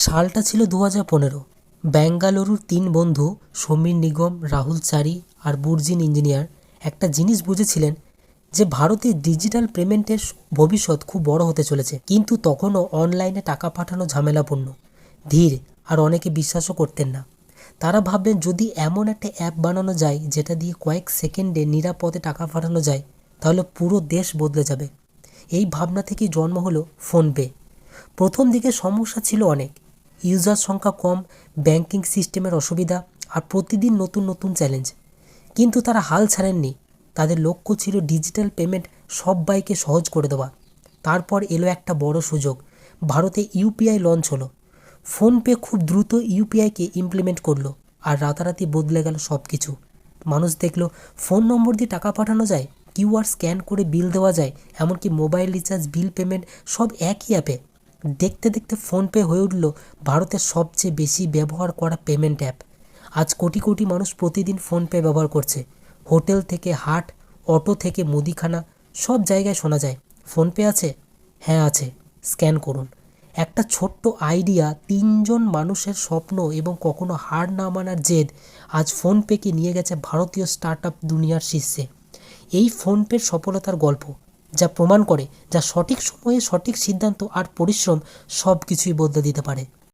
সালটা ছিল 2015। বেঙ্গালুরুর তিন বন্ধু সমীর নিগম, রাহুল চারি আর বুর্জিন ইঞ্জিনিয়ার একটা জিনিস বুঝেছিলেন যে ভারতে ডিজিটাল পেমেন্টের ভবিষ্যৎ খুব বড় হতে চলেছে। কিন্তু তখনও অনলাইনে টাকা পাঠানো ঝামেলাপূর্ণ, ধীর আর অনেকে বিশ্বাসও করতেন না। তারা ভাববেন যদি এমন একটা অ্যাপ বানানো যায় যেটা দিয়ে কয়েক সেকেন্ডে নিরাপদে টাকা পাঠানো যায় তাহলে পুরো দেশ বদলে যাবে। এই ভাবনা থেকেই জন্ম হলো ফোনপে। প্রথম দিকে সমস্যা ছিল অনেক, ইউজার সংখ্যা কম, ব্যাংকিং সিস্টেমের অসুবিধা আর প্রতিদিন নতুন নতুন চ্যালেঞ্জ। কিন্তু তারা হাল ছাড়েননি। তাদের লক্ষ্য ছিল ডিজিটাল পেমেন্ট সবাইকে সহজ করে দেওয়া। তারপর এলো একটা বড় সুযোগ, ভারতে ইউপিআই লঞ্চ হলো। ফোনপে খুব দ্রুত ইউপিআইকে ইমপ্লিমেন্ট করলো আর রাতারাতি বদলে গেল সব কিছু। মানুষ দেখলো ফোন নম্বর দিয়ে টাকা পাঠানো যায়, কিউআর স্ক্যান করে বিল দেওয়া যায়, এমনকি মোবাইল রিচার্জ, বিল পেমেন্ট সব একই অ্যাপে। দেখতে দেখতে ফোনপে হয়ে উঠল ভারতের সবচেয়ে বেশি ব্যবহার করা পেমেন্ট অ্যাপ। আজ কোটি কোটি মানুষ প্রতিদিন ফোনপে ব্যবহার করছে। হোটেল থেকে হাট, অটো থেকে মুদিখানা, সব জায়গায় শোনা যায় ফোনপে আছে। হ্যাঁ আছে, স্ক্যান করুন। একটা ছোট্ট আইডিয়া তিনজন মানুষের স্বপ্ন এবং কখনো হার না মানার জেদ আজ ফোনপেকে নিয়ে গেছে ভারতীয় স্টার্টআপ দুনিয়ার শীর্ষে। এই ফোনপের সফলতার গল্প, যা প্রমাণ করে যা সঠিক সময়ে সঠিক সিদ্ধান্ত আর পরিশ্রম সব কিছুই বদলে দিতে পারে।